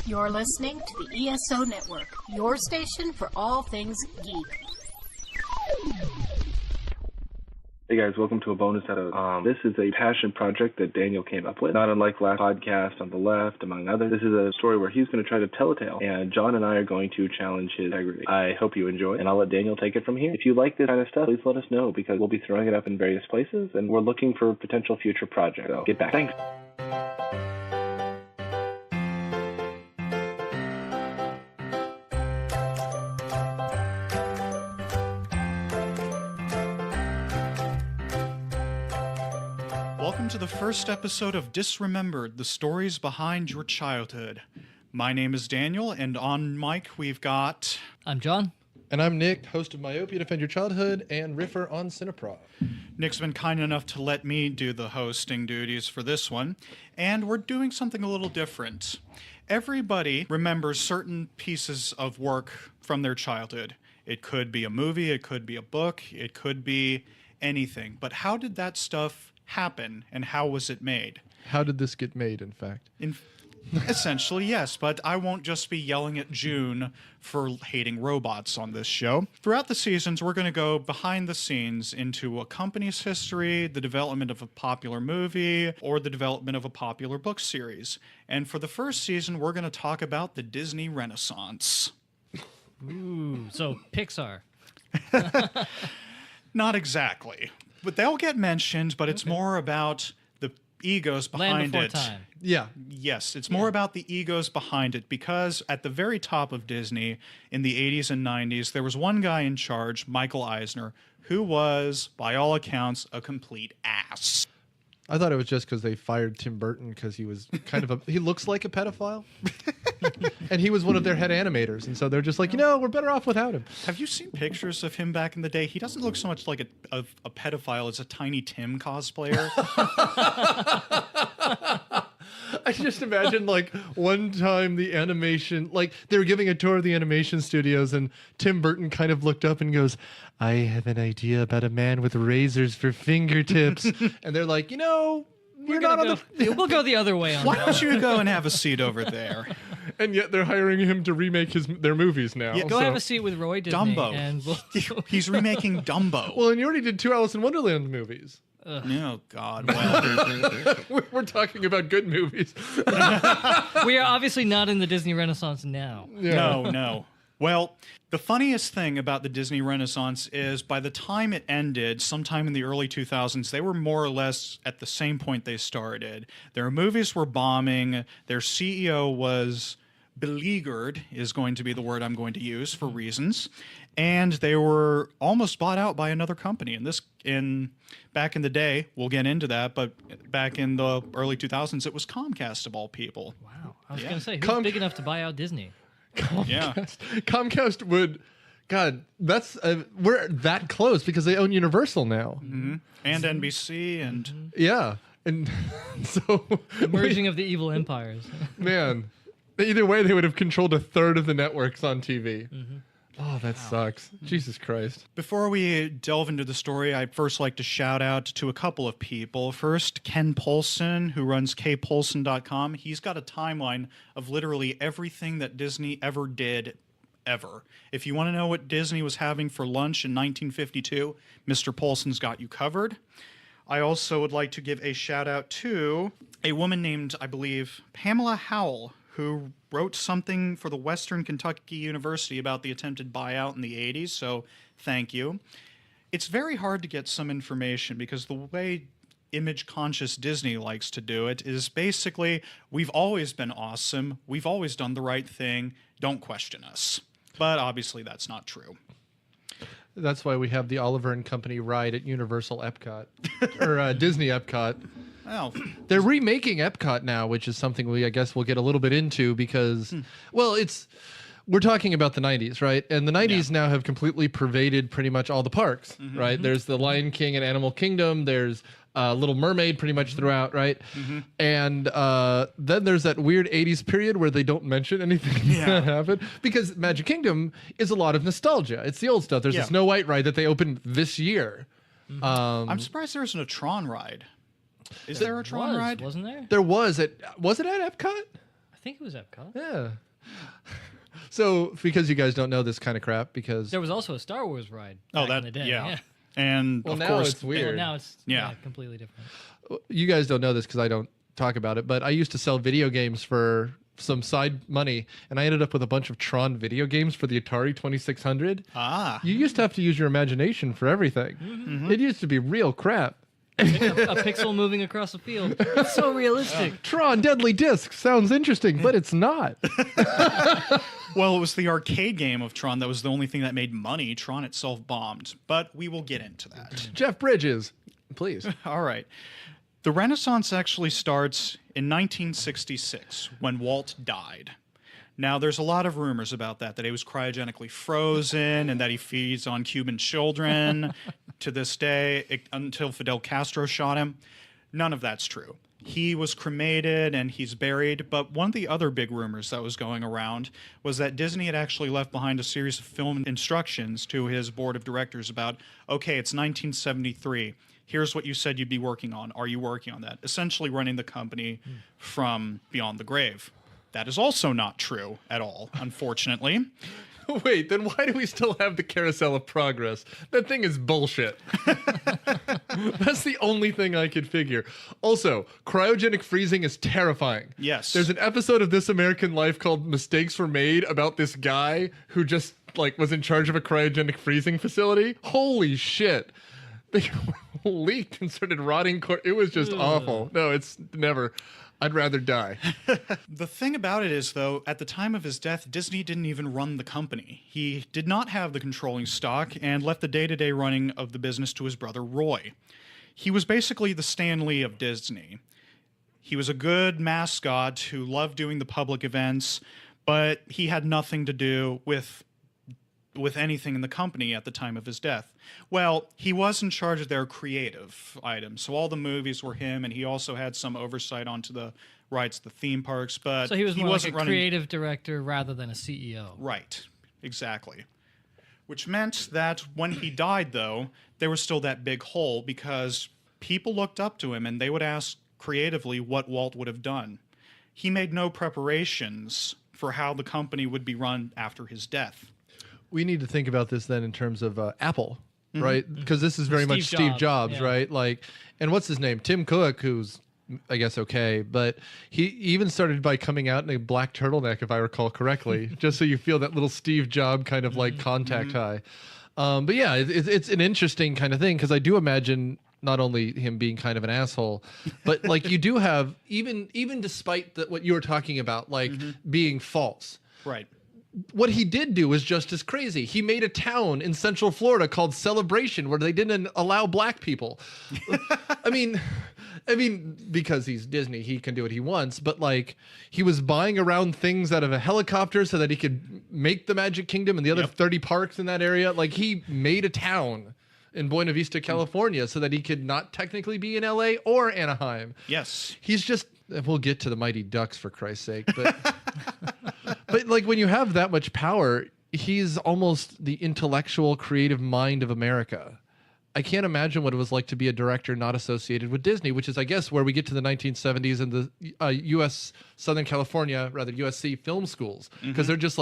You're listening to the ESO Network, your station for all things geek. Hey guys, welcome to a bonus episode. This is a passion project that Daniel came up with. Not unlike last podcast on the left, among others. This is a story where he's going to try to tell a tale, and Jon and I are going to challenge his integrity. I hope you enjoy, and I'll let Daniel take it from here. If you like this kind of stuff, please let us know, because we'll be throwing it up in various places, and we're looking for potential future projects. So get back. Thanks. Welcome to the first episode of Disremembered, the stories behind your childhood. My name is Daniel, and on mic we've got... I'm Jon. And I'm Nick, host of Myopia Defend Your Childhood and Riffer on Cineprov. Nick's been kind enough to let me do the hosting duties for this one, and we're doing something a little different. Everybody remembers certain pieces of work from their childhood. It could be a movie, it could be a book, it could be anything. But how did that stuff happen, and how was it made? How did this get made, in fact? Essentially, yes, but I won't just be yelling at June for hating robots on this show. Throughout the seasons, we're going to go behind the scenes into a company's history, the development of a popular movie, or the development of a popular book series. And for the first season, we're going to talk about the Disney Renaissance. Ooh, so Pixar. Not exactly. But they'll get mentioned, but it's more about the egos behind Land Before it. Time. Yeah. Yes, it's more about the egos behind it, because at the very top of Disney in the 80s and 90s, there was one guy in charge, Michael Eisner, who was, by all accounts, a complete ass. I thought it was just because they fired Tim Burton because he was kind of he looks like a pedophile. And he was one of their head animators. And so they're just like, we're better off without him. Have you seen pictures of him back in the day? He doesn't look so much like a pedophile as a Tiny Tim cosplayer. I just imagine, like, one time the animation, like, they were giving a tour of the animation studios, and Tim Burton kind of looked up and goes, I have an idea about a man with razors for fingertips. And they're like, we're not on We'll go the other way on Why that. don't you go and have a seat over there? And yet they're hiring him to remake their movies now. Yeah, Go have a seat with Roy Disney. Dumbo. And He's remaking Dumbo. Well, and you already did 2 Alice in Wonderland movies. Oh, God. Well, We're talking about good movies. we are obviously not in the Disney Renaissance now. Yeah. No. Well, the funniest thing about the Disney Renaissance is by the time it ended, sometime in the early 2000s, they were more or less at the same point they started. Their movies were bombing. Their CEO was beleaguered, is going to be the word I'm going to use for reasons. And they were almost bought out by another company. And back in the day, we'll get into that, but back in the early 2000s, it was Comcast of all people. Wow. I was going to say, who's big enough to buy out Disney? Comcast. Yeah. Comcast would... God, that's... we're that close because they own Universal now. Mm-hmm. And NBC and... Mm-hmm. Yeah. And so... The merging of the evil empires. Man. Either way, they would have controlled a third of the networks on TV. Mm-hmm. Oh, that sucks. Jesus Christ. Before we delve into the story, I'd first like to shout out to a couple of people. First, Ken Polson, who runs kpolson.com. He's got a timeline of literally everything that Disney ever did, ever. If you want to know what Disney was having for lunch in 1952, Mr. Polson's got you covered. I also would like to give a shout out to a woman named, I believe, Pamela Howell, who wrote something for the Western Kentucky University about the attempted buyout in the 80s, so thank you. It's very hard to get some information because the way image-conscious Disney likes to do it is basically, we've always been awesome, we've always done the right thing, don't question us. But obviously that's not true. That's why we have the Oliver and Company ride at Universal Epcot, or Disney Epcot. Oh, They're remaking Epcot now, which is something I guess we'll get a little bit into because, well, we're talking about the 90s, right? And the 90s now have completely pervaded pretty much all the parks, right? There's the Lion King and Animal Kingdom. There's Little Mermaid pretty much throughout, right? And then there's that weird 80s period where they don't mention anything that happened because Magic Kingdom is a lot of nostalgia. It's the old stuff. There's the Snow White ride that they opened this year. I'm surprised there isn't a Tron ride. Is there a Tron ride? Wasn't there? There was it at Epcot? I think it was Epcot. Yeah. So, because you guys don't know this kind of crap, because There was also a Star Wars ride back in the day. yeah. And well, of now course, it's weird. Well, now it's completely different. You guys don't know this because I don't talk about it, but I used to sell video games for some side money, and I ended up with a bunch of Tron video games for the Atari 2600. You used to have to use your imagination for everything. It used to be real crap. A pixel moving across the field. It's so realistic. Tron Deadly Disc sounds interesting, but it's not. well, it was the arcade game of Tron that was the only thing that made money. Tron itself bombed, but we will get into that. Jeff Bridges, please. All right. The Renaissance actually starts in 1966 when Walt died. Now, there's a lot of rumors about that he was cryogenically frozen and that he feeds on Cuban children to this day until Fidel Castro shot him. None of that's true. He was cremated and he's buried, but one of the other big rumors that was going around was that Disney had actually left behind a series of film instructions to his board of directors about, okay, it's 1973. Here's what you said you'd be working on. Are you working on that? Essentially running the company from beyond the grave. That is also not true at all, unfortunately. Wait, then why do we still have the Carousel of Progress? That thing is bullshit. That's the only thing I could figure. Also, cryogenic freezing is terrifying. Yes. There's an episode of This American Life called Mistakes Were Made about this guy who just was in charge of a cryogenic freezing facility. Holy shit. They leaked and started rotting. It was just awful. No, it's never. I'd rather die. The thing about it is, though, at the time of his death, Disney didn't even run the company. He did not have the controlling stock and left the day-to-day running of the business to his brother, Roy. He was basically the Stan Lee of Disney. He was a good mascot who loved doing the public events, but he had nothing to do with anything in the company at the time of his death. Well, he was in charge of their creative items, so all the movies were him, and he also had some oversight onto the rights of the theme parks, but so he was more wasn't like a running... creative director rather than a CEO. Right, exactly. Which meant that when he died, though, there was still that big hole because people looked up to him and they would ask creatively what Walt would have done. He made no preparations for how the company would be run after his death. We need to think about this then in terms of Apple, right? Because this is very much Steve Jobs, right? And what's his name? Tim Cook, who's, I guess, okay. But he even started by coming out in a black turtleneck, if I recall correctly, just so you feel that little Steve Jobs kind of contact high. But yeah, it's an interesting kind of thing because I do imagine not only him being kind of an asshole, but you do have, even despite what you were talking about, being false. Right. What he did do was just as crazy. He made a town in Central Florida called Celebration where they didn't allow black people. I mean, because he's Disney, he can do what he wants, but he was buying around things out of a helicopter so that he could make the Magic Kingdom and the other 30 parks in that area. He made a town in Buena Vista, California so that he could not technically be in LA or Anaheim. Yes. He's just, we'll get to the Mighty Ducks for Christ's sake, but but when you have that much power, he's almost the intellectual, creative mind of America. I can't imagine what it was like to be a director not associated with Disney, which is, I guess, where we get to the 1970s and the U.S. Southern California, rather USC film schools, because they're just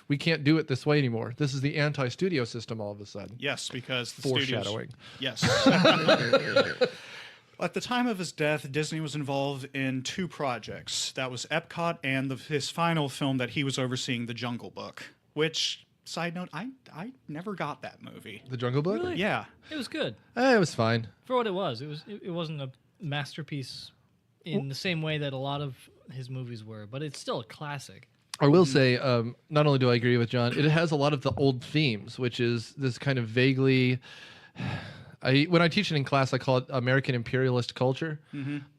we can't do it this way anymore. This is the anti-studio system all of a sudden. Yes, because the foreshadowing. Yes. At the time of his death, Disney was involved in 2 projects. That was Epcot and his final film that he was overseeing, The Jungle Book, which, side note, I never got that movie. The Jungle Book? Really? Yeah. It was good. It was fine. For what it was. It wasn't a masterpiece in the same way that a lot of his movies were, but it's still a classic. I will say, not only do I agree with John, it has a lot of the old themes, which is this kind of vaguely... when I teach it in class, I call it American imperialist culture.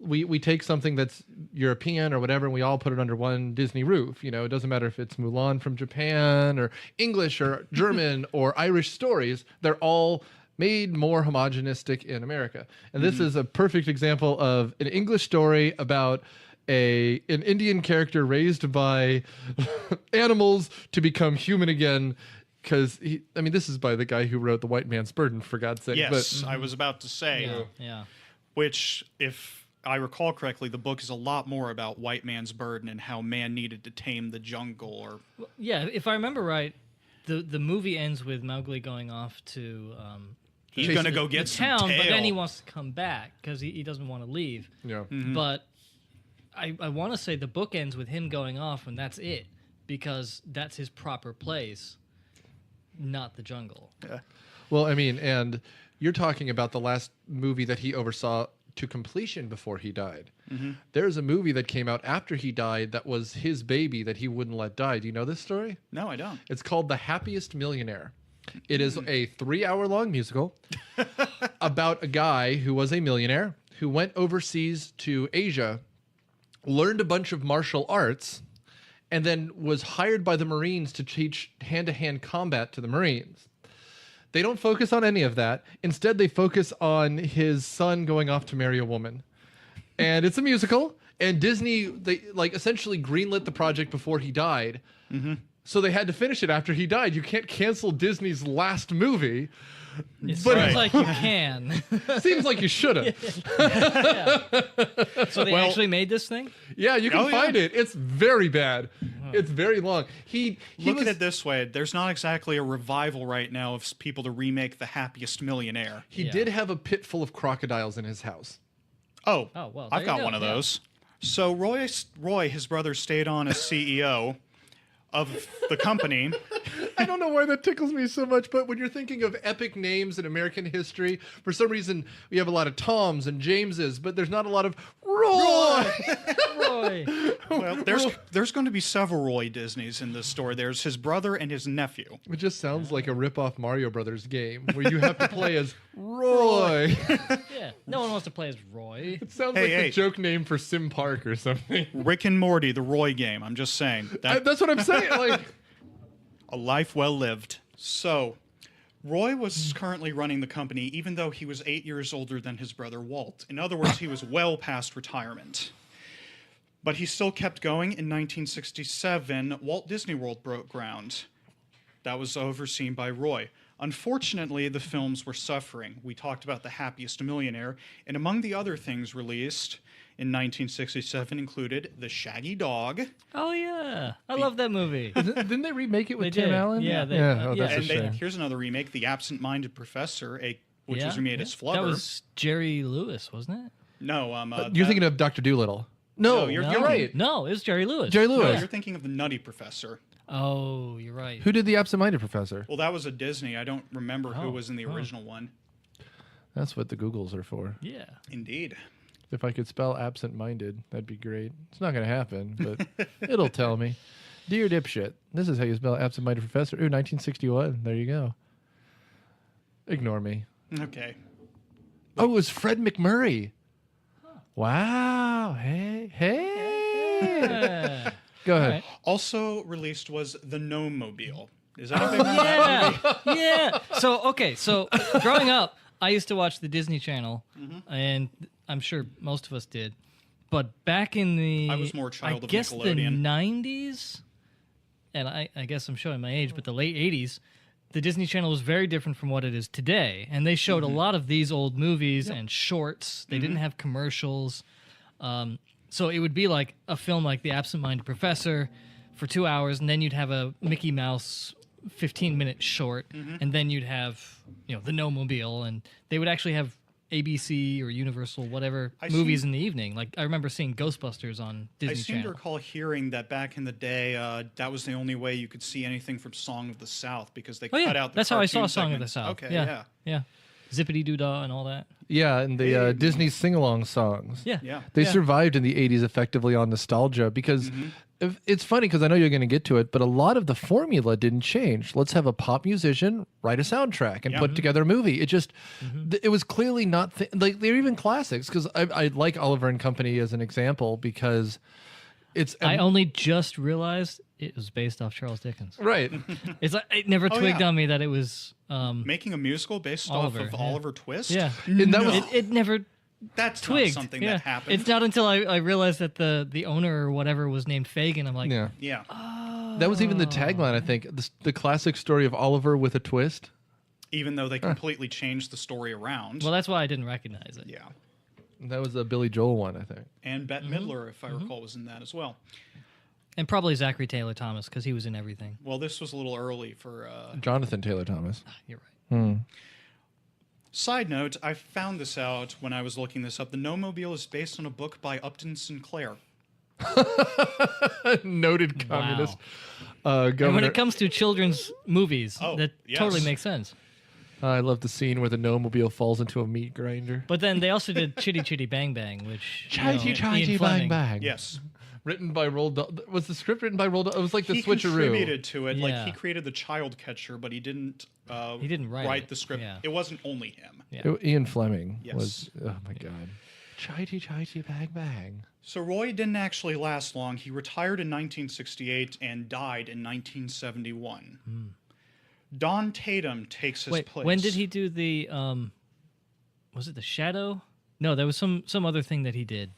We take something that's European or whatever, and we all put it under one Disney roof. It doesn't matter if it's Mulan from Japan or English or German or Irish stories. They're all made more homogenistic in America. And this is a perfect example of an English story about an Indian character raised by animals to become human again. Because, this is by the guy who wrote The White Man's Burden, for God's sake. Yes, I was about to say. Yeah. Which, if I recall correctly, the book is a lot more about white man's burden and how man needed to tame the jungle. Or Yeah, if I remember right, the movie ends with Mowgli going off to he's going to go the get some town, tail. but then he wants to come back because he doesn't want to leave. Yeah. But I want to say the book ends with him going off, and that's it, because that's his proper place, not the jungle. Well, I mean, and you're talking about the last movie that he oversaw to completion before he died. There's a movie that came out after he died that was his baby that he wouldn't let die. Do you know this story? No, I don't. It's called The Happiest Millionaire. It is a 3-hour-long musical about a guy who was a millionaire who went overseas to Asia, learned a bunch of martial arts, and then was hired by the Marines to teach hand-to-hand combat to the Marines. They don't focus on any of that. Instead, they focus on his son going off to marry a woman. And it's a musical, and Disney, they like essentially greenlit the project before he died. So they had to finish it after he died. You can't cancel Disney's last movie. It seems like you can. Seems like you should have. So they actually made this thing? Yeah, you can find it. It's very bad. It's very long. Look at it this way. There's not exactly a revival right now of people to remake The Happiest Millionaire. He did have a pit full of crocodiles in his house. Oh, well, I've there you got go, one of yeah. those. So Roy, his brother, stayed on as CEO of the company. I don't know why that tickles me so much, but when you're thinking of epic names in American history, for some reason we have a lot of Toms and Jameses, but there's not a lot of Roy. Roy. Well, there's going to be several Roy Disneys in this story. There's his brother and his nephew. It just sounds like a rip-off Mario Brothers game where you have to play as Roy. Yeah, no one wants to play as Roy. It sounds like the joke name for Sim Park or something. Rick and Morty, the Roy game. I'm just saying. That's what I'm saying. Like, a life well lived. So, Roy was currently running the company even though he was 8 years older than his brother Walt. In other words, he was well past retirement. But he still kept going. In 1967, Walt Disney World broke ground. That was overseen by Roy. Unfortunately, the films were suffering. We talked about The Happiest Millionaire, and among the other things released in 1967 included The Shaggy Dog. Oh, yeah. I love that movie. didn't they remake it with They Tim did. Allen? Yeah, they- Oh, yeah. that's a And shame. here's another remake, The Absent-Minded Professor, which Yeah, was remade as Flubber. That was Jerry Lewis, wasn't it? No, You're thinking of Dr. Dolittle. No, you're you're right. No, it was Jerry Lewis. Jerry No, Lewis. you're thinking of The Nutty Professor. Oh, you're right. Who did the absent-minded professor? Well, that was a Disney. I don't remember who was in the original one. That's what the Googles are for. Yeah. Indeed. If I could spell absent-minded, that'd be great. It's not going to happen, but it'll tell me. Dear dipshit, this is how you spell absent-minded professor. Ooh, 1961. There you go. Ignore me. Okay. Oh, it was Fred McMurray. Wow. Hey. Yeah. Go ahead. Right. Also released was The Gnome Mobile. Is that a big one? Yeah. So growing up, I used to watch the Disney Channel, and I'm sure most of us did. But back in the I was more a child I of guess Nickelodeon. the 90s, and I guess I'm showing my age, but the late 80s, the Disney Channel was very different from what it is today. And they showed a lot of these old movies and shorts. They didn't have commercials. So it would be like a film like The Absent-Minded Professor for 2 hours, and then you'd have a Mickey Mouse 15-minute short, and then you'd have, the Gnome-mobile, and they would actually have ABC or Universal, whatever, movies in the evening. Like, I remember seeing Ghostbusters on Disney I seem Channel. to recall hearing that back in the day, that was the only way you could see anything from Song of the South because they cut out the That's how I saw cartoon Song of the segments. South. Okay, Yeah. Zippity Doo Dah and all that. Yeah, and the Disney sing-along songs. Yeah. Yeah. They survived in the 80s effectively on nostalgia because it's funny because I know you're going to get to it, but a lot of the formula didn't change. Let's have a pop musician write a soundtrack and put together a movie. It just, it was clearly not, like they're even classics because I like Oliver and Company as an example because it's... I only just realized it was based off Charles Dickens. Right. It's like it never twigged on me that it was Making a musical based Oliver, off of yeah. Oliver Twist? Yeah. And that was... It never That's twigged. not something yeah. that happened. It's not until I realized that the owner or whatever was named Fagin. I'm like, Yeah. Yeah. That was even the tagline, I think. The classic story of Oliver with a twist. Even though they completely changed the story around. well, that's why I didn't recognize it. Yeah. That was a Billy Joel one, I think. And Bette Midler, if I recall, was in that as well. And probably Zachary Taylor Thomas, because he was in everything. Well, this was a little early for... Jonathan Taylor Thomas. You're right. Side note, I found this out when I was looking this up. The No-Mobile is based on a book by Upton Sinclair. Noted communist And when governor. it comes to children's movies, Oh, that yes. totally makes sense. I love the scene where the no-mobile falls into a meat grinder. But then they also did Chitty Chitty Bang Bang, which Chitty Ian Chitty Bang Fleming. Bang. Yes. Written by Roald Dahl. Was the script written by Roald Dahl? It was like the He switcheroo. contributed to it. Like, Yeah. he created the child catcher, but he didn't write it. the script. Yeah. It wasn't only him. Yeah. Ian Fleming Yes. was, oh my God. Chitty Chitty Bang Bang. So Roy didn't actually last long. He retired in 1968 and died in 1971. Don Tatum takes his Wait, place. when did he do the? Was it The Shadow? No, there was some other thing that he did.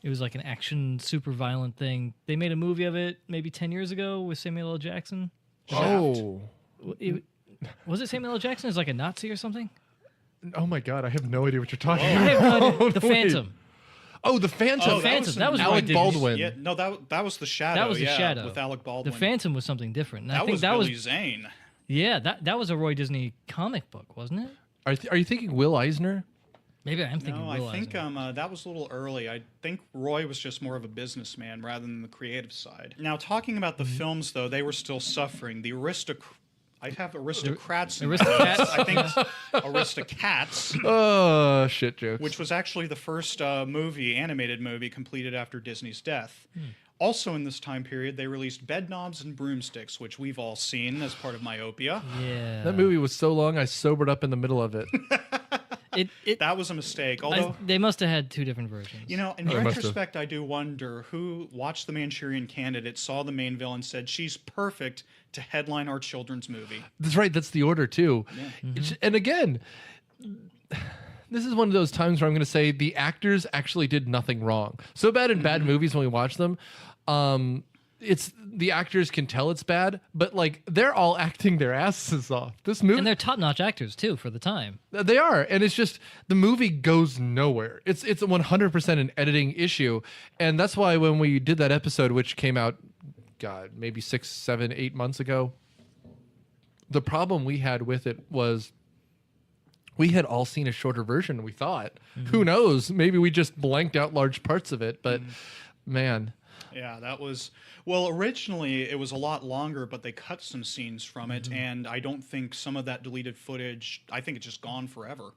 It was like an action, super violent thing. They made a movie of it maybe 10 years ago with Samuel L. Jackson. Oh. Was it Samuel L. Jackson as like a Nazi or something? Oh my God, I have no idea what you're talking I about. have no idea. The Wait. Phantom. Oh, The Phantom. Oh, Phantom. That was Alec Roy Disney. Baldwin. Yeah, no, that was the Shadow. That was The yeah, Shadow. with Alec The Baldwin. Phantom was something different. And I That think was that Billy was Zane. that was a Roy Disney comic book, wasn't it? Are you thinking Will Eisner? Maybe I'm thinking. No, Will I think Eisner. that was a little early. I think Roy was just more of a businessman rather than the creative side. Now, talking about the films, though, they were still suffering. The I have aristocrats. in my Aristocats? notes. I think it's Aristocats, Oh, shit jokes. which was actually the first animated movie completed after Disney's death. Also in this time period, they released Bedknobs and Broomsticks, which we've all seen as part of Myopia. Yeah. That movie was so long, I sobered up in the middle of it. That was a mistake. Although, They must have had two different versions. you know, in They must have. retrospect, I do wonder who watched The Manchurian Candidate, saw the main villain, said, she's perfect to headline our children's movie. That's right. That's the order, too. And again, this is one of those times where I'm going to say the actors actually did nothing wrong. So bad in bad movies when we watch them, it's the actors can tell it's bad, but like they're all acting their asses off. This movie, And they're top-notch actors too for the time. they are, and it's just the movie goes nowhere. It's 100% an editing issue, and that's why when we did that episode, which came out, God, maybe 6, 7, 8 months ago, the problem we had with it was we had all seen a shorter version. We thought, who knows? Maybe we just blanked out large parts of it, but man. Yeah, that was... Well, originally, it was a lot longer, but they cut some scenes from it, and I don't think some of that deleted footage... I think it's just gone forever.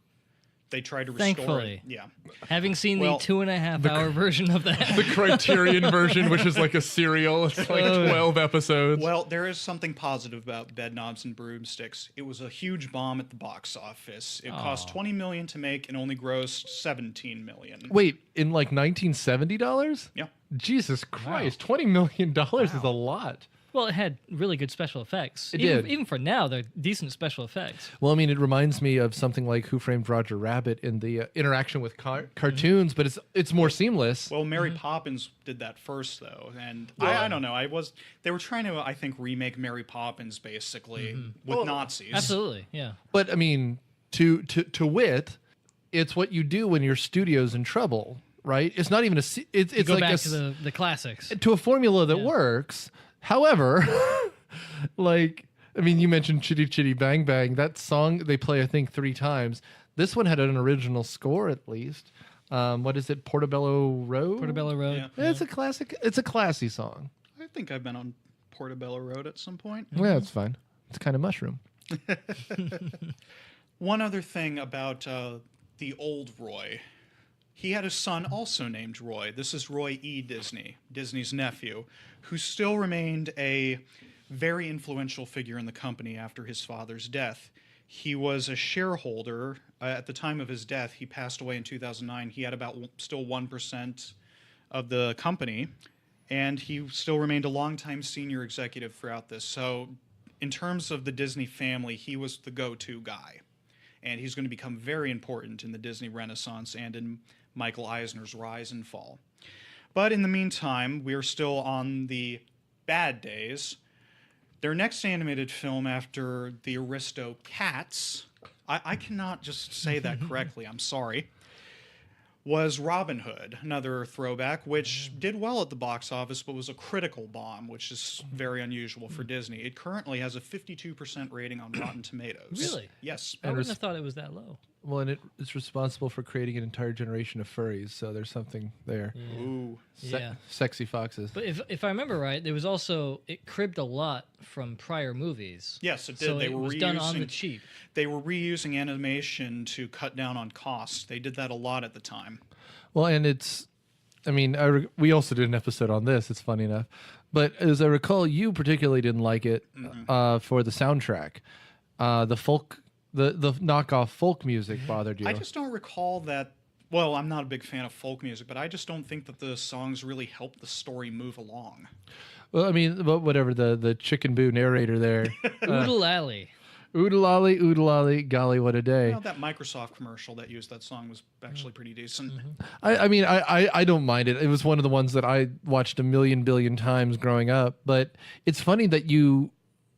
They tried to restore Thankfully. it. Yeah. Having seen Well, the 2.5-hour version of that. The Criterion version, which is like a serial. It's like 12 episodes. Well, there is something positive about Bedknobs and Broomsticks. It was a huge bomb at the box office. It cost $20 million to make and only grossed $17 million. Wait, in like $1970? Yeah. Jesus Christ, $20 million is a lot. Well, it had really good special effects. It even, did. Even for now, they're decent special effects. Well, I mean, it reminds me of something like Who Framed Roger Rabbit in the interaction with cartoons, but it's more seamless. Well, Mary Poppins did that first, though, and I don't know. They were trying to, I think, remake Mary Poppins basically with Nazis. Absolutely, yeah. But I mean, to wit, it's what you do when your studio's in trouble, right? It's not even it's Go like back to the classics. to a formula that works. However, like, I mean, you mentioned Chitty Chitty Bang Bang. That song they play, I think, 3 times. This one had an original score, at least. What is it? Portobello Road? Portobello Road. Yeah. It's a classic. It's a classy song. I think I've been on Portobello Road at some point. Yeah, it's fine. It's kind of mushroom. One other thing about the old Roy. He had a son also named Roy. This is Roy E. Disney, Disney's nephew, who still remained a very influential figure in the company after his father's death. He was a shareholder. At the time of his death, he passed away in 2009. He had about still 1% of the company, and he still remained a longtime senior executive throughout this. So in terms of the Disney family, he was the go-to guy. And he's going to become very important in the Disney Renaissance and in Michael Eisner's rise and fall. But in the meantime, we're still on the bad days. Their next animated film after the Aristocats, I cannot just say that correctly, I'm sorry, was Robin Hood, another throwback, which did well at the box office, but was a critical bomb, which is very unusual for Disney. It currently has a 52% rating on Rotten Tomatoes. Really? Yes. I wouldn't have thought it was that low. Well, and it's responsible for creating an entire generation of furries, so there's something there. Ooh. Yeah. Sexy foxes. But if I remember right, there was also, it cribbed a lot from prior movies. Yes, it did. So They it were was done on the cheap. They were reusing animation to cut down on costs. They did that a lot at the time. Well, and we also did an episode on this. It's funny enough. But as I recall, you particularly didn't like it for the soundtrack. The knockoff folk music bothered you. I just don't recall that. Well, I'm not a big fan of folk music, but I just don't think that the songs really help the story move along. Well, I mean, whatever, the Chicken Boo narrator there. Oodle Alley. Oodle-lolly, golly, what a day. Well, that Microsoft commercial that used that song was actually pretty decent. I don't mind it. It was one of the ones that I watched a billion times growing up. But it's funny that you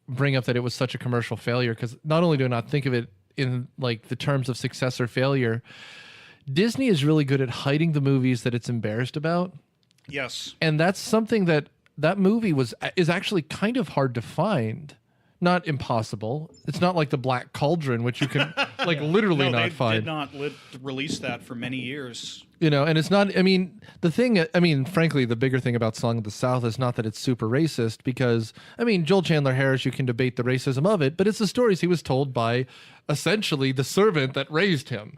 bring up that it was such a commercial failure, because not only do I not think of it in like the terms of success or failure, Disney is really good at hiding the movies that it's embarrassed about. Yes. And that's something that movie is actually kind of hard to find. Not impossible. It's not like the Black Cauldron, which you can literally not find. They did not release that for many years. And it's not, frankly, the bigger thing about Song of the South is not that it's super racist, because, Joel Chandler Harris, you can debate the racism of it, but it's the stories he was told by essentially the servant that raised him.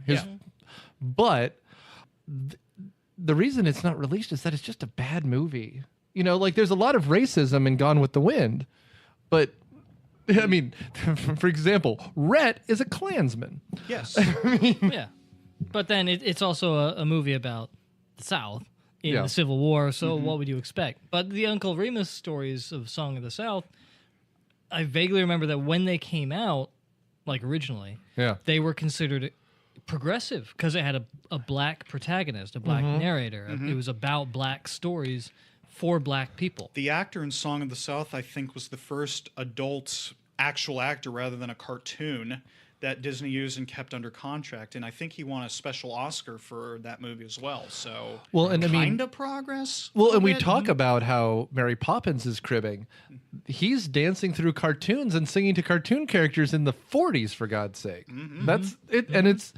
But the reason it's not released is that it's just a bad movie. There's a lot of racism in Gone with the Wind, but for example, Rhett is a Klansman. Yes. Yeah. But then it's also a movie about the South in the Civil War, so what would you expect? But the Uncle Remus stories of Song of the South, I vaguely remember that when they came out, like originally, they were considered progressive because it had a black protagonist, a black narrator. It was about black stories for black people. The actor in Song of the South, I think, was the first adult actual actor rather than a cartoon that Disney used and kept under contract, and I think he won a special Oscar for that movie as well. So, kind of progress. Well, and we talk about how Mary Poppins is cribbing. He's dancing through cartoons and singing to cartoon characters in the 40s, for God's sake. That's it, and it's.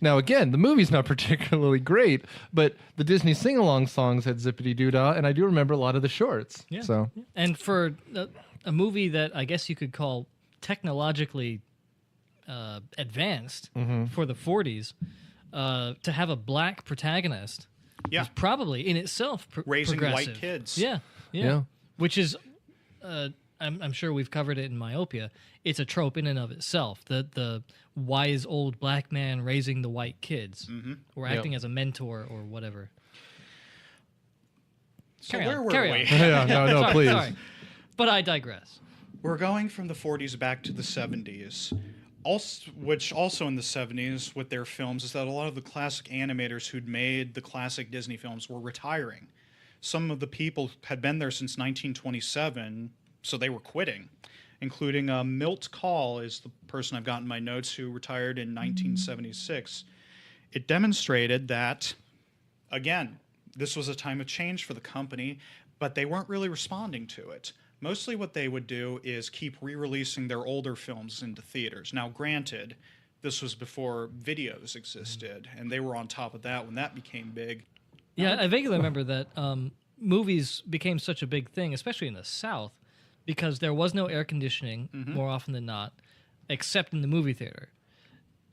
Now again, the movie's not particularly great, but the Disney sing-along songs had Zippity Doo Dah, and I do remember a lot of the shorts. Yeah. So, and for a movie that I guess you could call technologically advanced for the 40s, to have a black protagonist is probably in itself raising progressive. white kids. Yeah. Which is, I'm sure we've covered it in Myopia. It's a trope in and of itself. The wise old black man raising the white kids, or acting as a mentor or whatever. So where were we? No, please. Sorry. But I digress. We're going from the 40s back to the 70s. Which also in the 70s with their films is that a lot of the classic animators who'd made the classic Disney films were retiring. Some of the people had been there since 1927, so they were quitting, including Milt Kahl is the person I've got in my notes who retired in 1976. It demonstrated that, again, this was a time of change for the company, but they weren't really responding to it. Mostly what they would do is keep re-releasing their older films into theaters. Now, granted, this was before videos existed, and they were on top of that when that became big. Yeah, I vaguely remember that movies became such a big thing, especially in the South, because there was no air conditioning more often than not, except in the movie theater.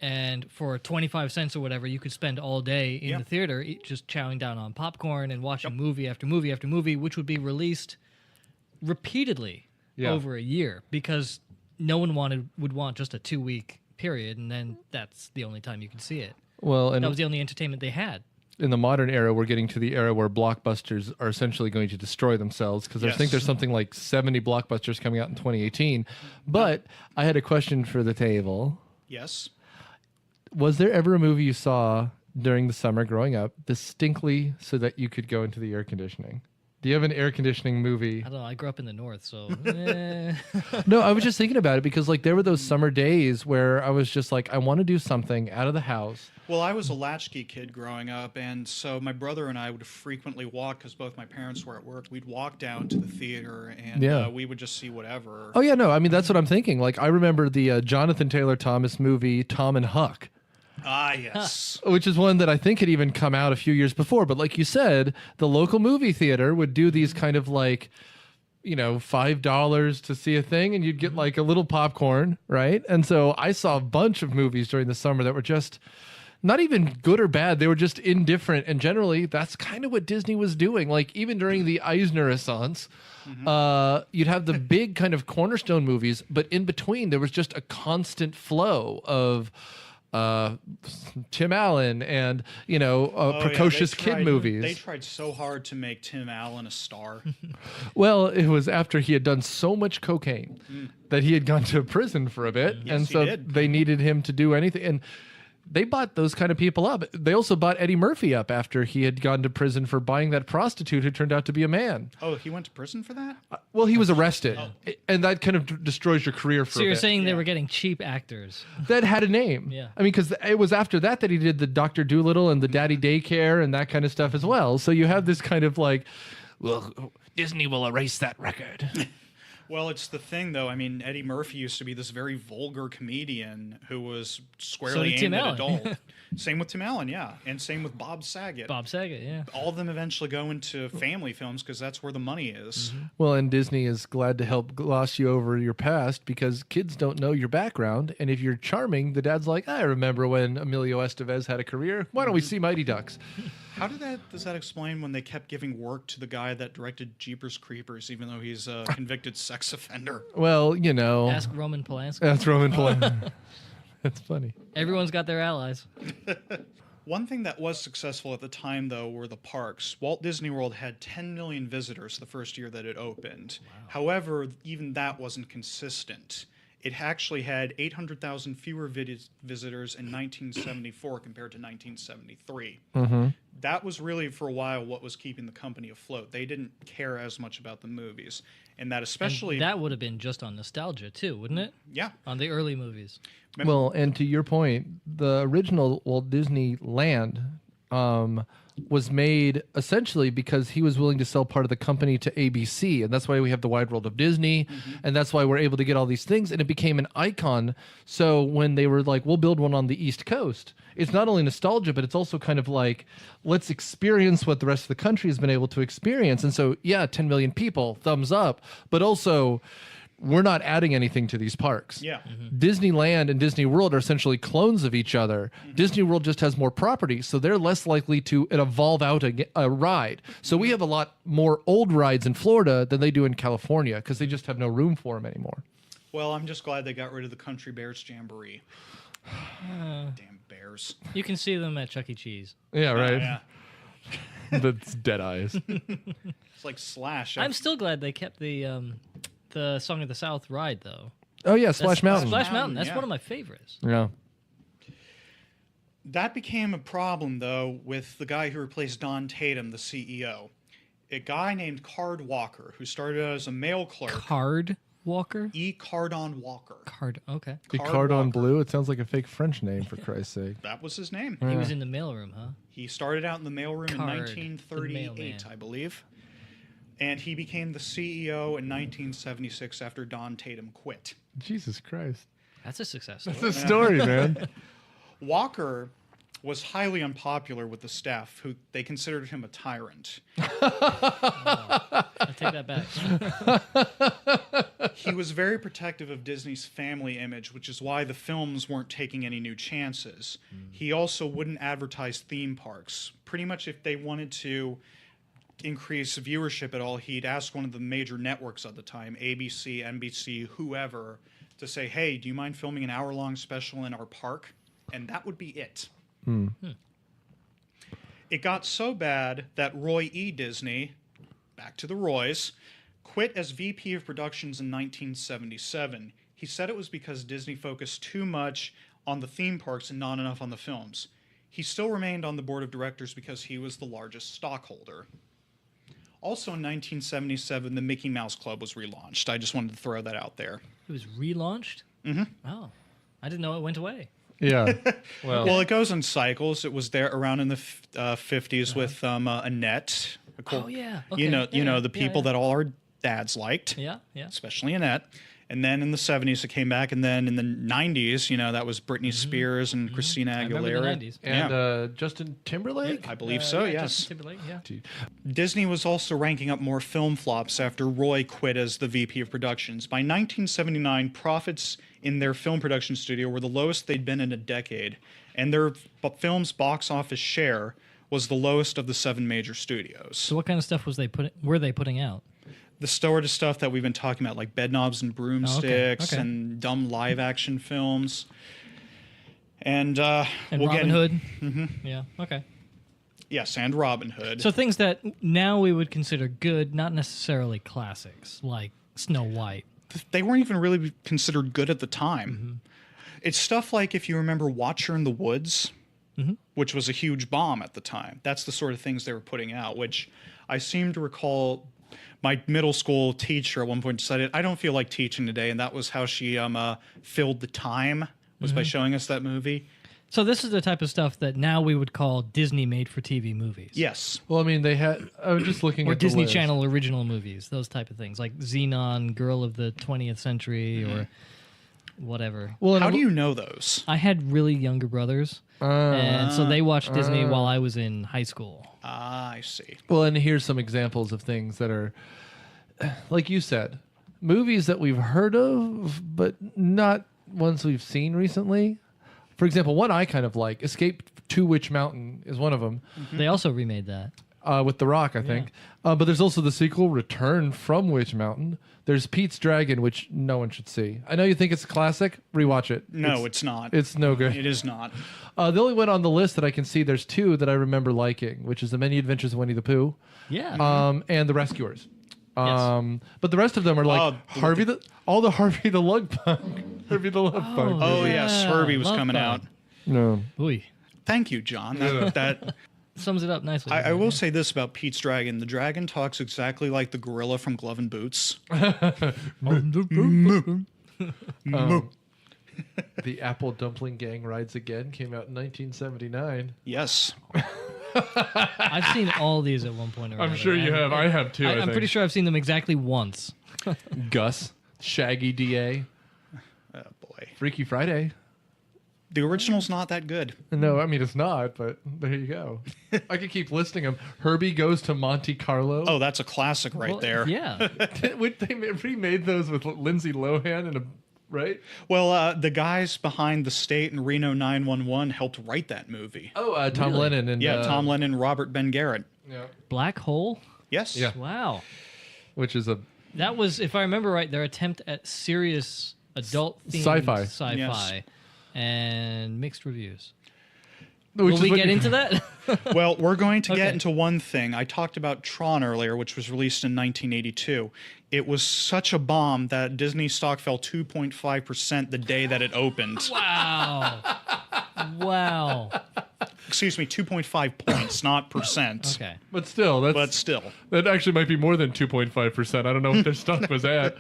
And for 25 cents or whatever, you could spend all day in the theater just chowing down on popcorn and watching movie after movie after movie, which would be released repeatedly over a year, because no one would want just a 2-week period, and then that's the only time you could see it. Well, and that was the only entertainment they had. In the modern era, we're getting to the era where blockbusters are essentially going to destroy themselves, because I think there's something like 70 blockbusters coming out in 2018. But I had a question for the table. Yes. Was there ever a movie you saw during the summer growing up distinctly so that you could go into the air conditioning? Do you have an air conditioning movie? I don't know. I grew up in the north, so. No, I was just thinking about it because like there were those summer days where I was just like, I want to do something out of the house. Well, I was a latchkey kid growing up, and so my brother and I would frequently walk, because both my parents were at work. We'd walk down to the theater, and we would just see whatever. Oh, yeah, no, I mean, that's what I'm thinking. Like, I remember the Jonathan Taylor Thomas movie, Tom and Huck. Ah, yes. Which is one that I think had even come out a few years before. But like you said, the local movie theater would do these kind of like, you know, $5 to see a thing, and you'd get like a little popcorn, right? And so I saw a bunch of movies during the summer that were just not even good or bad. They were just indifferent. And generally, that's kind of what Disney was doing. Like, even during the Eisner Renaissance, you'd have the big kind of cornerstone movies, but in between, there was just a constant flow of Tim Allen and, you know, precocious kid movies. They tried so hard to make Tim Allen a star. Well, it was after he had done so much cocaine that he had gone to prison for a bit. Yes, and so they needed him to do anything. And they bought those kind of people up. They also bought Eddie Murphy up after he had gone to prison for buying that prostitute who turned out to be a man. Oh, he went to prison for that? Well, he was arrested. And that kind of destroys your career for a bit. So you're saying they were getting cheap actors. That had a name. Yeah. I mean, because it was after that he did the Dr. Dolittle and the Daddy Daycare and that kind of stuff as well. So you have this kind of like, well, Disney will erase that record. Well, it's the thing, though. I mean, Eddie Murphy used to be this very vulgar comedian who was squarely aimed at adult. Same with Tim Allen, yeah. And same with Bob Saget. Bob Saget, yeah. All of them eventually go into family films because that's where the money is. Well, and Disney is glad to help gloss you over your past because kids don't know your background. And if you're charming, the dad's like, I remember when Emilio Estevez had a career. Why don't we see Mighty Ducks? How does that explain when they kept giving work to the guy that directed Jeepers Creepers, even though he's a convicted sex offender? Well, you know. Ask Roman Polanski. That's Roman Polanski. That's funny. Everyone's got their allies. One thing that was successful at the time, though, were the parks. Walt Disney World had 10 million visitors the first year that it opened. Wow. However, even that wasn't consistent. It actually had 800,000 fewer visitors in 1974 compared to 1973. That was really, for a while, what was keeping the company afloat. They didn't care as much about the movies. And that especially... And that would have been just on nostalgia, too, wouldn't it? Yeah. On the early movies. Well, and to your point, the original Walt Disney Land was made essentially because he was willing to sell part of the company to ABC, and that's why we have the Wide World of Disney, and that's why we're able to get all these things, and it became an icon. So when they were like, we'll build one on the East Coast, it's not only nostalgia, but it's also kind of like, let's experience what the rest of the country has been able to experience. And so, yeah, 10 million people, thumbs up, but also... we're not adding anything to these parks. Yeah. Disneyland and Disney World are essentially clones of each other. Disney World just has more property, so they're less likely to evolve out a ride. So we have a lot more old rides in Florida than they do in California because they just have no room for them anymore. Well, I'm just glad they got rid of the Country Bears Jamboree. Damn bears. You can see them at Chuck E. Cheese. Yeah, right. Yeah. That's dead eyes. It's like Slash. I'm still glad they kept the Song of the South ride, though. Oh, yeah, Splash Mountain. Splash Mountain. That's yeah. one of my favorites. Yeah. That became a problem, though, with the guy who replaced Don Tatum, the CEO. A guy named Card Walker, who started out as a mail clerk. Card Walker? E. Cardon Walker. Okay. Cardon Bleu? It sounds like a fake French name, for Christ's sake. That was his name. He was in the mailroom, huh? He started out in the mailroom in Card, 1938, I believe. And he became the CEO in 1976 after Don Tatum quit. Jesus Christ. That's a success story. That's a story, man. Walker was highly unpopular with the staff, who they considered him a tyrant. I take that back. He was very protective of Disney's family image, which is why the films weren't taking any new chances. He also wouldn't advertise theme parks. Pretty much if they wanted to increase viewership at all, he'd ask one of the major networks at the time, ABC, NBC, whoever, to say, hey, do you mind filming an hour-long special in our park? And that would be it. It got so bad that Roy E. Disney, back to the Roys, quit as VP of Productions in 1977. He said it was because Disney focused too much on the theme parks and not enough on the films. He still remained on the board of directors because he was the largest stockholder. Also in 1977, the Mickey Mouse Club was relaunched. I just wanted to throw that out there. It was relaunched? Mm-hmm. Oh, I didn't know it went away. Yeah. Well, It goes in cycles. It was there around in the 50s with Annette. Oh, yeah. Okay. You know Yeah, the people that all our dads liked. Yeah, yeah. Especially Annette. And then in the 70s, it came back. And then in the 90s, that was Britney Spears and Christina I Aguilera. remember the 90s. and Justin Timberlake? I believe so, yes. Justin Timberlake, yeah. Disney was also ranking up more film flops after Roy quit as the VP of Productions. By 1979, profits in their film production studio were the lowest they'd been in a decade. And their film's box office share was the lowest of the 7 major studios. So what kind of stuff were they putting out? The sort of stuff that we've been talking about, like Bedknobs and Broomsticks Okay. and dumb live-action films. And And we'll Robin get Hood? Mm-hmm. Yeah, okay. Yes, and Robin Hood. So things that now we would consider good, not necessarily classics, like Snow White. They weren't even really considered good at the time. Mm-hmm. It's stuff like, if you remember Watcher in the Woods, which was a huge bomb at the time. That's the sort of things they were putting out, which I seem to recall my middle school teacher at one point decided, I don't feel like teaching today, and that was how she filled the time, was by showing us that movie. So this is the type of stuff that now we would call Disney made-for-TV movies. Yes. Well, I mean, they had. I was just looking Or at the Disney list. Channel original movies, those type of things, like Xenon, Girl of the 20th Century, or whatever. Well, How do you know those? I had really younger brothers, and so they watched Disney while I was in high school. Ah, I see. Well, and here's some examples of things that are, like you said, movies that we've heard of, but not ones we've seen recently. For example, one I kind of like, Escape to Witch Mountain, is one of them, They also remade that. with The Rock, I think. But there's also the sequel, Return from Witch Mountain. There's Pete's Dragon, which no one should see. I know you think it's a classic. Rewatch it. No, it's not. It's no good. It is not. The only one on the list that I can see, there's 2 that I remember liking, which is The Many Adventures of Winnie the Pooh, Yeah. and The Rescuers. But the rest of them are like Harvey the Lug Bug. Harvey the Lug Bug. Oh, yes. Herbie was Love coming Bug. out. No. Ooh. Thank you, John. That Sums it up nicely. I will say this about Pete's Dragon. The dragon talks exactly like the gorilla from Glove and Boots. The Apple Dumpling Gang Rides Again came out in 1979. Yes. I've seen all these at one point or another. I'm sure you have. I have too. I'm pretty sure I've seen them exactly once. Gus, Shaggy DA, Oh, boy. Freaky Friday. The original's not that good. No, I mean it's not, but there you go. I could keep listing them. Herbie Goes to Monte Carlo. Oh, that's a classic right Well, there. Yeah. They remade those with Lindsay Lohan and right? Well, the guys behind The State and Reno 911 helped write that movie. Oh, Tom Really? Lennon and Yeah, Tom Lennon, Robert Ben Garrett. Yeah. Black Hole? Yes. Yeah. Wow. Which is a That was, if I remember right, their attempt at serious adult-themed Sci-fi. sci-fi Yes. and mixed reviews. which Will is we what get you- into that? Well, we're going to Okay. get into one thing. I talked about Tron earlier, which was released in 1982. It was such a bomb that Disney stock fell 2.5% the day that it opened. Wow. Wow. Excuse me, 2.5 points, not percent. Okay. But still, But still. that actually might be more than 2.5%. I don't know what their stock was at.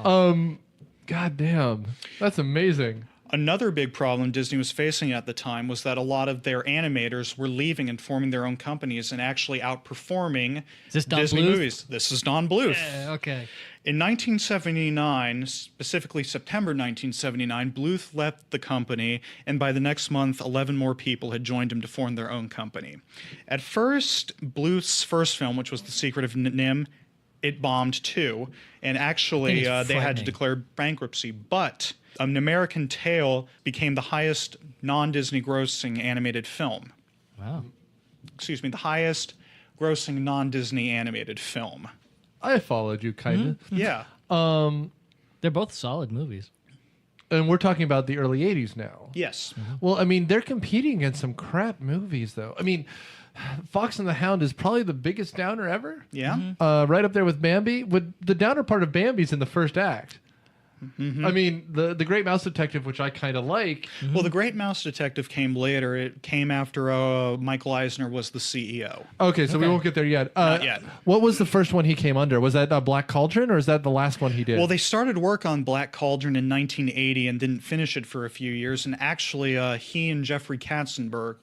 God damn. That's amazing. Another big problem Disney was facing at the time was that a lot of their animators were leaving and forming their own companies and actually outperforming this Don Disney Bluth? movies. This is Don Bluth. Okay. In 1979, specifically September 1979, Bluth left the company, and by the next month, 11 more people had joined him to form their own company. At first, Bluth's first film, which was The Secret of Nim, it bombed too, and actually Thing is they had to frightening. declare bankruptcy. But An American Tail became the highest non-Disney grossing animated film. Wow. Excuse me, the highest grossing non-Disney animated film. I followed you, kind of. Yeah. They're both solid movies. And we're talking about the early 80s now. Yes. Well, I mean, they're competing against some crap movies, though. I mean, Fox and the Hound is probably the biggest downer ever. Yeah. Right up there with Bambi. The downer part of Bambi's in the first act. I mean, the Great Mouse Detective, which I kind of like. Well, the Great Mouse Detective came later. It came after Michael Eisner was the CEO. Okay, so we won't get there yet. Not yet. What was the first one he came under? Was that Black Cauldron, or is that the last one he did? Well, they started work on Black Cauldron in 1980 and didn't finish it for a few years. And actually, he and Jeffrey Katzenberg,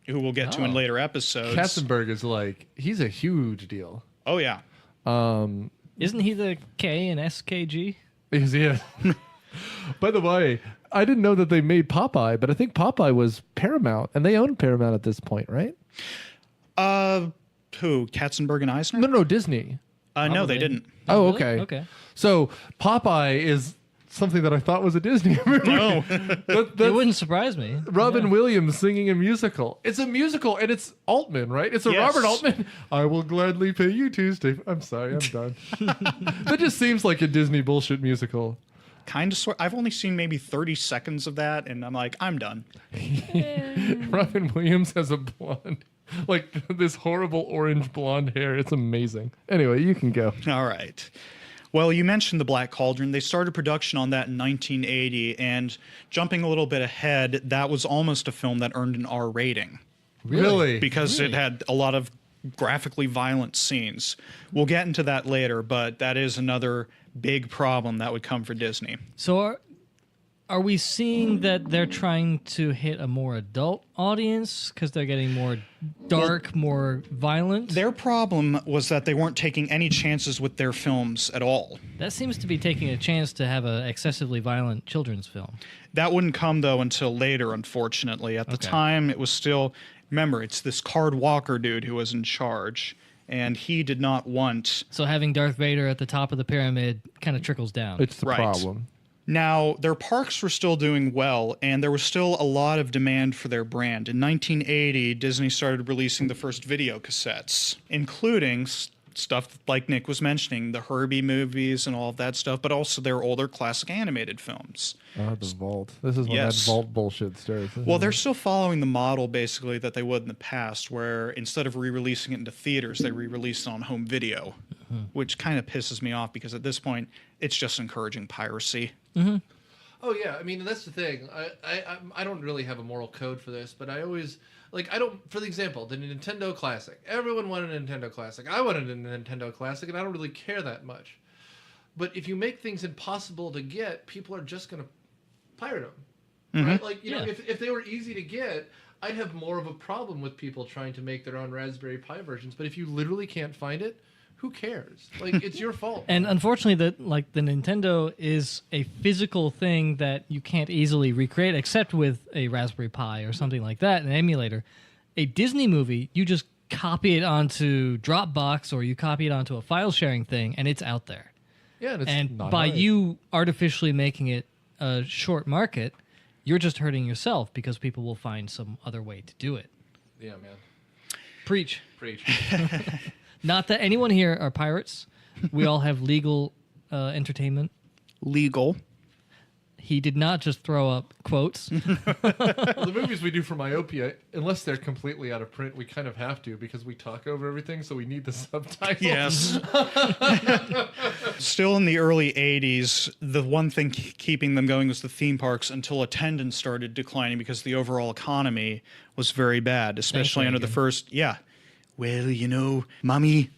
who we'll get to in later episodes. Katzenberg is he's a huge deal. Oh, yeah. Isn't he the K in SKG? Is he? By the way, I didn't know that they made Popeye, but I think Popeye was Paramount, and they own Paramount at this point, right? Who? Katzenberg and Eisner? No, Disney. No, they didn't. Oh, Really? okay. Okay. So Popeye is something that I thought was a Disney movie. No. It wouldn't surprise me. Robin Williams singing a musical. It's a musical, and it's Altman, right? It's a Yes. Robert Altman. I will gladly pay you Tuesday. I'm sorry, I'm done. That just seems like a Disney bullshit musical. Kind of sort. I've only seen maybe 30 seconds of that, and I'm like, I'm done. Robin Williams has a blonde, this horrible orange blonde hair. It's amazing. Anyway, you can go. All right. Well, you mentioned the Black Cauldron. They started production on that in 1980, and jumping a little bit ahead, that was almost a film that earned an R rating Really? because it had a lot of graphically violent scenes. We'll get into that later, but that is another big problem that would come for Disney. So are we seeing that they're trying to hit a more adult audience because they're getting more dark, more violent? Their problem was that they weren't taking any chances with their films at all. That seems to be taking a chance to have an excessively violent children's film. That wouldn't come, though, until later, unfortunately. At the time, it was still... Remember, it's this Card Walker dude who was in charge, and he did not want... So having Darth Vader at the top of the pyramid kind of trickles down. It's the Right. problem. Now, their parks were still doing well, and there was still a lot of demand for their brand. In 1980, Disney started releasing the first video cassettes, including stuff like Nick was mentioning, the Herbie movies and all of that stuff, but also their older classic animated films. The vault. This is when that vault bullshit starts. Well, they're still following the model, basically, that they would in the past, where instead of re-releasing it into theaters, they re-release it on home video, which kind of pisses me off because at this point, it's just encouraging piracy. Oh yeah, I mean that's the thing. I don't really have a moral code for this, but I always I don't. For the example, the Nintendo Classic. Everyone wanted a Nintendo Classic. I wanted a Nintendo Classic, and I don't really care that much. But if you make things impossible to get, people are just gonna pirate them, right? You know, if they were easy to get, I'd have more of a problem with people trying to make their own Raspberry Pi versions. But if you literally can't find it, who cares? It's your fault. And unfortunately, the Nintendo is a physical thing that you can't easily recreate, except with a Raspberry Pi or something like that, an emulator. A Disney movie, you just copy it onto Dropbox or you copy it onto a file sharing thing, and it's out there. Yeah, and by you artificially making it a short market, you're just hurting yourself because people will find some other way to do it. Yeah, man. Preach. Preach. Not that anyone here are pirates. We all have legal entertainment. Legal. He did not just throw up quotes. The movies we do for myopia, unless they're completely out of print, we kind of have to because we talk over everything, so we need the subtitles. Yes. Still in the early 80s, the one thing keeping them going was the theme parks until attendance started declining because the overall economy was very bad, especially under the first... Yeah. Well, you know, Mommy.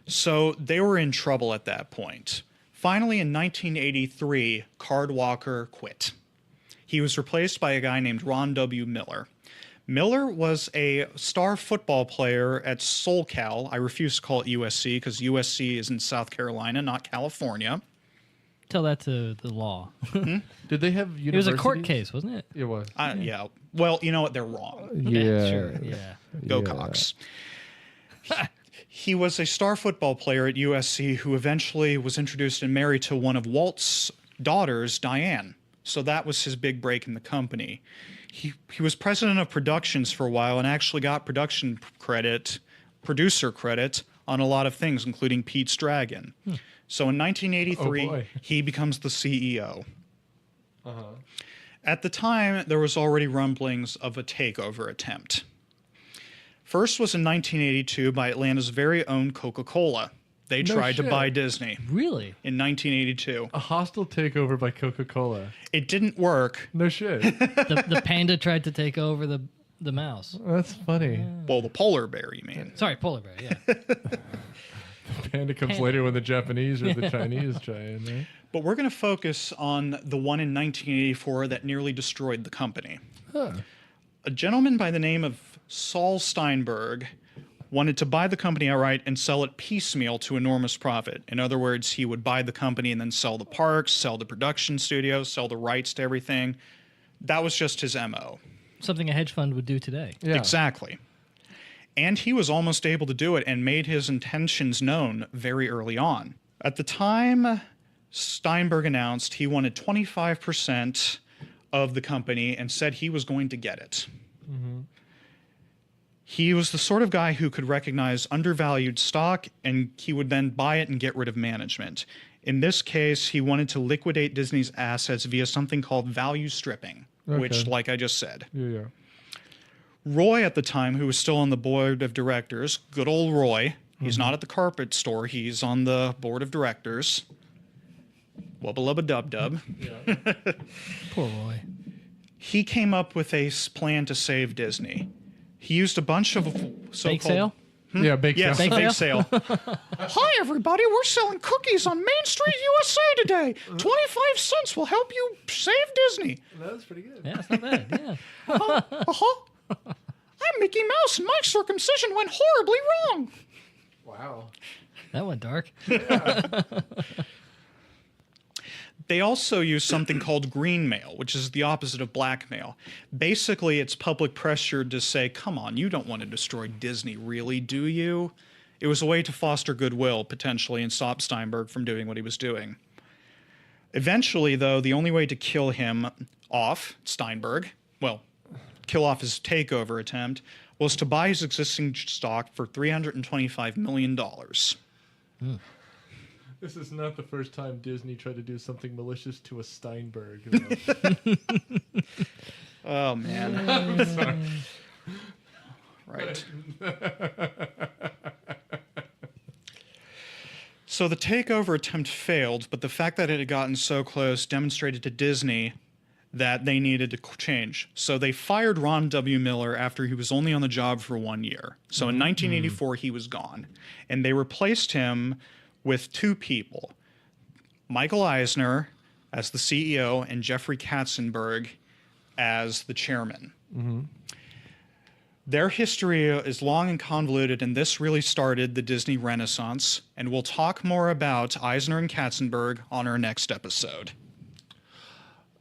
So they were in trouble at that point. Finally, in 1983, Card Walker quit. He was replaced by a guy named Ron W. Miller. Miller was a star football player at SoCal. I refuse to call it USC because USC is in South Carolina, not California. Tell that to the law. Did they have universities? It was a court case, wasn't it? It was. Yeah. Well, you know what? They're wrong. Yeah. Sure. Yeah. Go Cox. He was a star football player at USC who eventually was introduced and married to one of Walt's daughters, Diane. So that was his big break in the company. He was president of productions for a while and actually got producer credit on a lot of things, including Pete's Dragon. So in 1983, he becomes the CEO. At the time, there was already rumblings of a takeover attempt. First was in 1982 by Atlanta's very own Coca-Cola. They No tried to shit. buy Disney Really? in 1982. A hostile takeover by Coca-Cola. It didn't work. No shit. The panda tried to take over the mouse. That's funny. Well, the polar bear, you mean? Sorry, polar bear. Yeah. Panda comes later when the Japanese or the Chinese try in there. But we're going to focus on the one in 1984 that nearly destroyed the company. Huh. A gentleman by the name of Saul Steinberg wanted to buy the company outright and sell it piecemeal to enormous profit. In other words, he would buy the company and then sell the parks, sell the production studios, sell the rights to everything. That was just his MO. Something a hedge fund would do today. Yeah. Exactly. And he was almost able to do it and made his intentions known very early on. At the time, Steinberg announced he wanted 25% of the company and said he was going to get it. Mm-hmm. He was the sort of guy who could recognize undervalued stock, and he would then buy it and get rid of management. In this case, he wanted to liquidate Disney's assets via something called value stripping, which, like I just said. Yeah. Roy at the time, who was still on the board of directors, good old Roy, he's not at the carpet store, he's on the board of directors. Wubba lubba dub dub. Poor Roy. He came up with a plan to save Disney. He used a bunch of so-called... Bake sale? Yeah, bake Yes, sale. bake sale. Hi, everybody. We're selling cookies on Main Street, USA today. 25 cents will help you save Disney. That was pretty good. Yeah, it's not bad. Yeah. I'm Mickey Mouse, and my circumcision went horribly wrong. Wow. That went dark. They also use something called green mail, which is the opposite of blackmail. Basically, it's public pressure to say, come on, you don't want to destroy Disney, really, do you? It was a way to foster goodwill, potentially, and stop Steinberg from doing what he was doing. Eventually, though, the only way to kill him off, Steinberg, well, kill off his takeover attempt, was to buy his existing stock for $325 million. This is not the first time Disney tried to do something malicious to a Steinberg. Oh, man. Sorry. Right. So the takeover attempt failed, but the fact that it had gotten so close demonstrated to Disney that they needed to change. So they fired Ron W. Miller after he was only on the job for 1 year. So in 1984, he was gone. And they replaced him with two people, Michael Eisner as the CEO and Jeffrey Katzenberg as the chairman. Their history is long and convoluted, and this really started the Disney Renaissance, and we'll talk more about Eisner and Katzenberg on our next episode.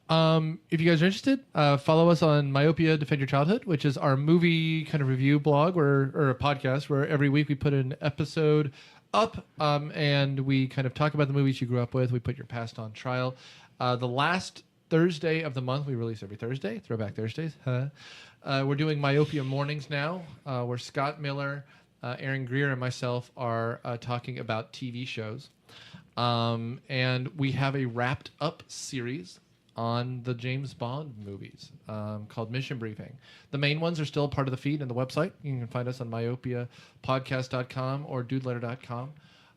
If you guys are interested, follow us on Myopia Defend Your Childhood, which is our movie kind of review blog or a podcast where every week we put an episode up and we kind of talk about the movies you grew up with. We put your past on trial. The last Thursday of the month, we release every Thursday, Throwback Thursdays. We're doing Myopia Mornings now, where Scott Miller, Aaron Greer, and myself are talking about TV shows. And we have a wrapped up series on the James Bond movies called Mission Briefing. The main ones are still part of the feed and the website. You can find us on myopiapodcast.com or dudeletter.com.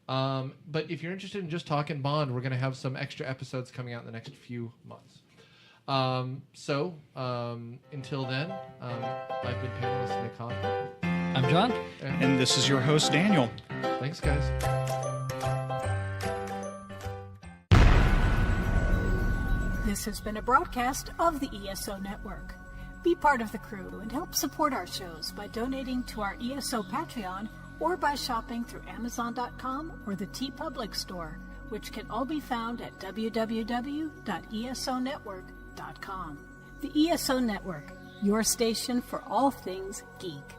But if you're interested in just talking Bond, we're going to have some extra episodes coming out in the next few months. So until then, I've been panelist Nick Hahn. I'm John. And this is your host, Daniel. Thanks, guys. This has been a broadcast of the ESO Network. Be part of the crew and help support our shows by donating to our ESO Patreon or by shopping through Amazon.com or the TeePublic Store, which can all be found at www.esonetwork.com. The ESO Network, your station for all things geek.